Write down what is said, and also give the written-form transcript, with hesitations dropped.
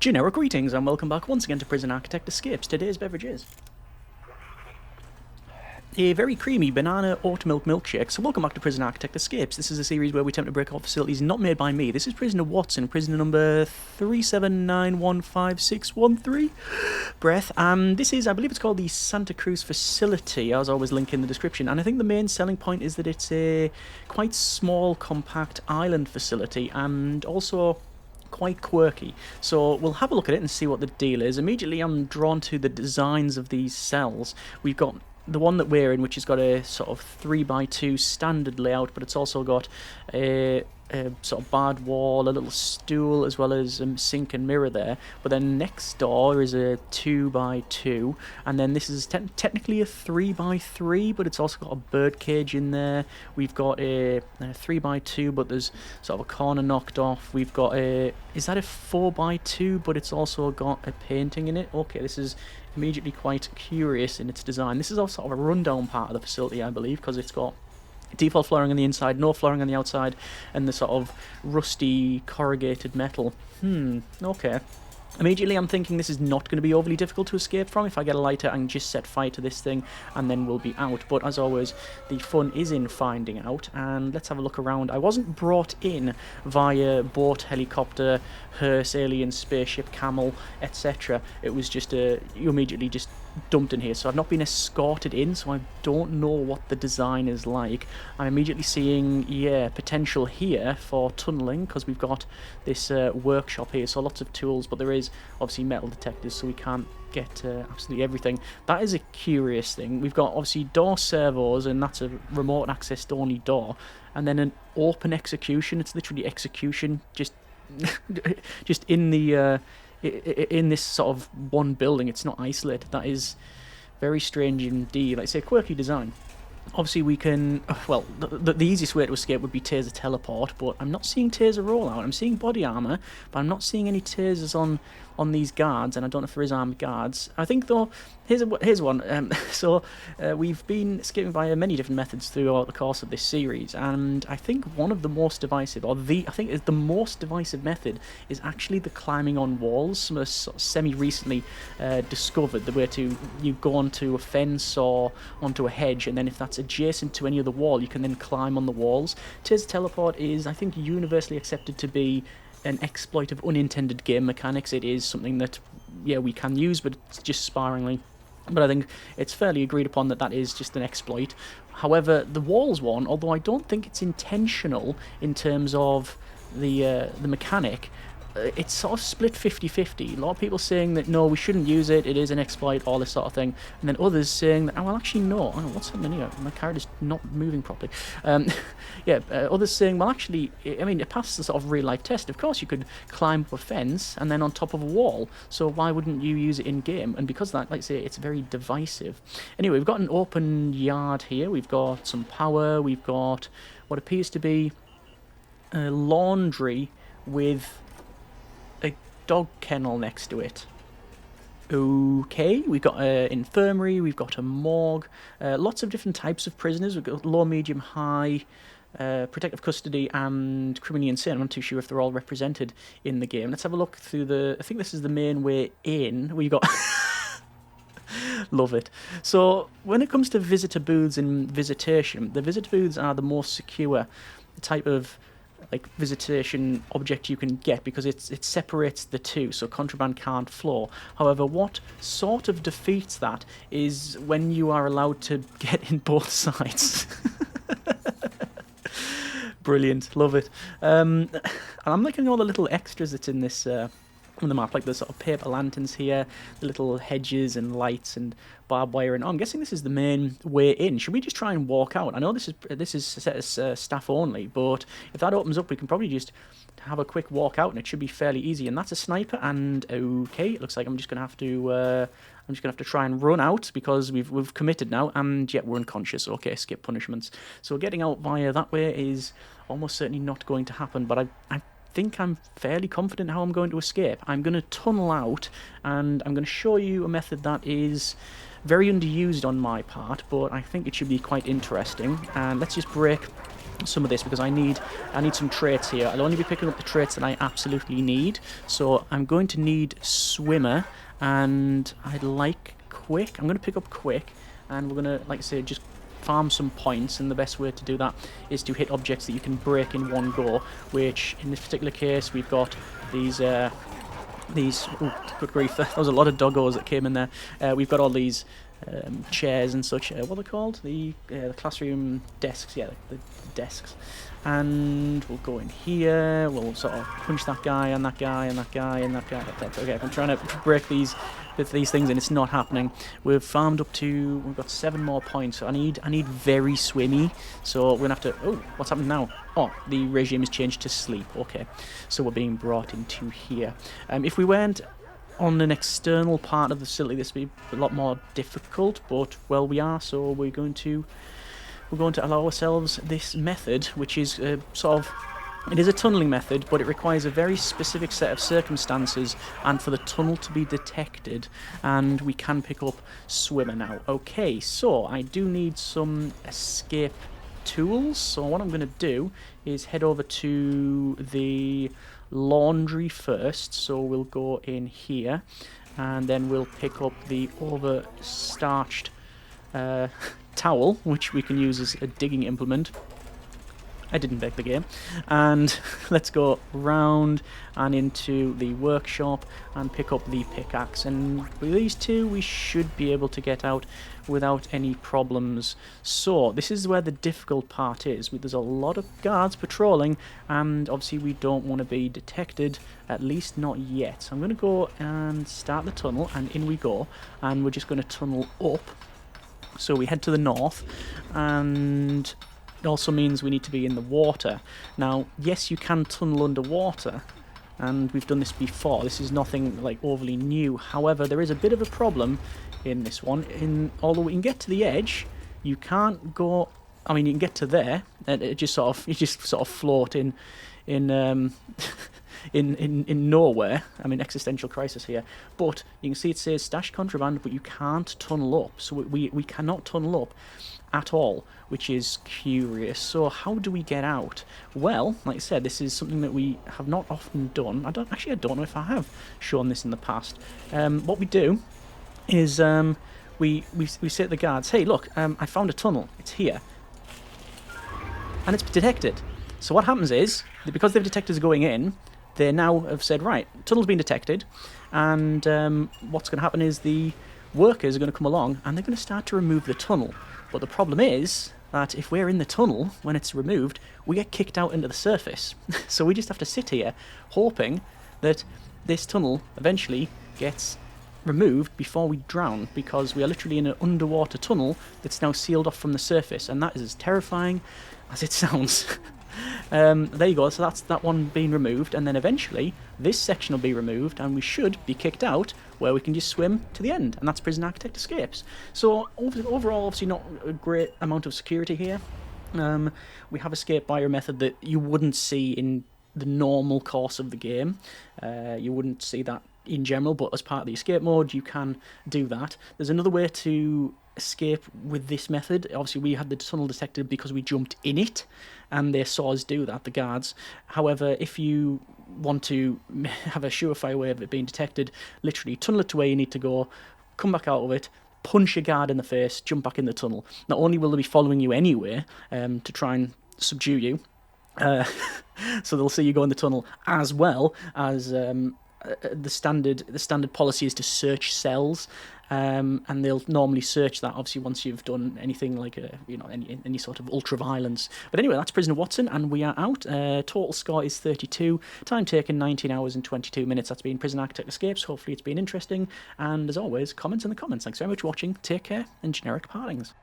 Generic greetings and welcome back once again to Prison Architect Escapes. Today's beverage is a very creamy banana oat milk milkshake. So welcome back to Prison Architect Escapes. This is a series where we attempt to break out facilities not made by me. This is Prisoner Watson, prisoner number 379156113. Breath. This is, I believe it's called the Santa Cruz facility, as always link in the description. And I think the main selling point is that it's a quite small, compact island facility and also quite quirky. So we'll have a look at it and see what the deal is. Immediately I'm drawn to the designs of these cells. We've got the one that we're in, which has got a sort of 3x2 standard layout, but it's also got a sort of barred wall, a little stool, as well as sink and mirror there. But then next door is a 2x2, and then this is technically a 3x3, but it's also got a bird cage in there. We've got a 3x2, but there's sort of a corner knocked off. We've got is that a 4x2, but it's also got a painting in it? Okay, this is immediately quite curious in its design. This is also sort of a rundown part of the facility, I believe, because it's got default flooring on the inside, no flooring on the outside, and the sort of rusty corrugated metal. Okay. Immediately I'm thinking this is not going to be overly difficult to escape from. If I get a lighter, I can just set fire to this thing and then we'll be out. But as always, the fun is in finding out, and let's have a look around. I wasn't brought in via boat, helicopter, hearse, alien, spaceship, camel, etc. It was just you immediately just dumped in here, so I've not been escorted in, so I don't know what the design is like. I'm immediately seeing, potential here for tunneling, because we've got this workshop here, so lots of tools, but there is obviously metal detectors, so we can't get absolutely everything. That is a curious thing. We've got obviously door servos, and that's a remote access only door, and then an open execution. It's literally execution just just in the in this sort of one building. It's not isolated. That is very strange indeed. Like I say, quirky design. Obviously we can, well, the easiest way to escape would be taser teleport, but I'm not seeing taser rollout. I'm seeing body armor, but I'm not seeing any tasers on these guards, and I don't know if there is armed guards. I think though, here's one. We've been escaping via many different methods throughout the course of this series, and I think one of the most divisive, I think is the most divisive method, is actually the climbing on walls. Some are sort of semi-recently discovered, the way you go onto a fence or onto a hedge, and then if that's adjacent to any other wall, you can then climb on the walls. Taser teleport is, I think, universally accepted to be an exploit of unintended game mechanics. It is something that, we can use, but it's just sparingly. But I think it's fairly agreed upon that is just an exploit. However, the walls one, although I don't think it's intentional in terms of the mechanic, it's sort of split 50-50. A lot of people saying that no, we shouldn't use it, it is an exploit, all this sort of thing, and then others saying that, well, actually no. Oh, what's happening here? My character's not moving properly. Others saying, well, actually, I mean, it passes the sort of real life test. Of course you could climb up a fence and then on top of a wall, so why wouldn't you use it in game? And because of that, like I say, it's very divisive. Anyway, we've got an open yard here, we've got some power, we've got what appears to be a laundry with a dog kennel next to it. Okay, we've got an infirmary, we've got a morgue, lots of different types of prisoners. We've got low, medium, high, protective custody, and criminally insane. I'm not too sure if they're all represented in the game. Let's have a look through I think this is the main way in. We've got... Love it. So, when it comes to visitor booths and visitation, the visitor booths are the most secure type of visitation object you can get, because it separates the two, so contraband can't flow. However, what sort of defeats that is when you are allowed to get in both sides. Brilliant, love it. And I'm liking all the little extras that's in this on the map, like the sort of paper lanterns here, the little hedges and lights and barbed wire, and I'm guessing this is the main way in. Should we just try and walk out? I know this is set as staff only, but if that opens up, we can probably just have a quick walk out, and it should be fairly easy. And that's a sniper. And okay, it looks like I'm just gonna have to try and run out, because we've committed now, and yet we're unconscious. Okay, skip punishments. So getting out via that way is almost certainly not going to happen. But I think I'm fairly confident how I'm going to escape. I'm going to tunnel out, and I'm going to show you a method that is very underused on my part, but I think it should be quite interesting. And let's just break some of this because I need some traits here. I'll only be picking up the traits that I absolutely need. So I'm going to need swimmer, and I'd like quick. I'm going to pick up quick, and we're going to, like I say, just farm some points, and the best way to do that is to hit objects that you can break in one go, which in this particular case we've got these oh, good grief, there was a lot of doggos that came in there. We've got all these chairs and such, what are they called? The classroom desks, yeah, the desks. And we'll go in here, we'll sort of punch that guy and that guy and that guy and that guy. Okay, I'm trying to break these things and it's not happening. We've farmed up to, we've got 7 more points, so I need very swimmy, so we're gonna have to, oh, what's happened now? Oh, the regime has changed to sleep, okay. So we're being brought into here. If we weren't on an external part of the facility, this would be a lot more difficult, but, well, we are, so we're going to allow ourselves this method, which is sort of, it is a tunnelling method, but it requires a very specific set of circumstances and for the tunnel to be detected, and we can pick up swimmer now. Okay, so I do need some escape tools, so what I'm going to do is head over to the laundry first, so we'll go in here, and then we'll pick up the over-starched towel, which we can use as a digging implement. I didn't beg the game. And let's go round and into the workshop and pick up the pickaxe. And with these two, we should be able to get out without any problems. So this is where the difficult part is. There's a lot of guards patrolling, and obviously we don't want to be detected, at least not yet. So I'm going to go and start the tunnel, and in we go. And we're just going to tunnel up. So we head to the north, and it also means we need to be in the water. Now, yes, you can tunnel underwater, and we've done this before. This is nothing like overly new. However, there is a bit of a problem in this one. Although we can get to the edge, you can't go. I mean, you can get to there, and you just sort of float in nowhere. I mean, existential crisis here. But you can see it says stash contraband, but you can't tunnel up. So we cannot tunnel up at all, which is curious. So how do we get out? Well, like I said, this is something that we have not often done. I don't know if I have shown this in the past. What we do is we say to the guards, hey, look, I found a tunnel. It's here. And it's detected. So what happens is, that because they've detected us going in, they now have said, right, tunnel's been detected, and what's going to happen is the workers are going to come along and they're going to start to remove the tunnel. But the problem is that if we're in the tunnel when it's removed, we get kicked out into the surface. So we just have to sit here hoping that this tunnel eventually gets removed before we drown, because we are literally in an underwater tunnel that's now sealed off from the surface, and that is as terrifying as it sounds. There you go, so that's that one being removed, and then eventually this section will be removed and we should be kicked out where we can just swim to the end, and that's Prison Architect Escapes. So overall, obviously not a great amount of security here. We have escape by a method that you wouldn't see in the normal course of the game. You wouldn't see that in general, but as part of the escape mode you can do that. There's another way to escape with this method. Obviously we had the tunnel detected because we jumped in it, and they saw us do that, the guards. However, if you want to have a surefire way of it being detected, literally tunnel it to where you need to go, come back out of it, punch a guard in the face, jump back in the tunnel. Not only will they be following you anyway to try and subdue you, so they'll see you go in the tunnel, as well as the standard policy is to search cells, and they'll normally search that obviously once you've done anything like any sort of ultra violence. But anyway, that's Prisoner Watson, and we are out. Total score is 32. Time taken 19 hours and 22 minutes. That's been Prison Architect Escapes. Hopefully it's been interesting. And as always, comments in the comments. Thanks very much for watching. Take care, and generic partings.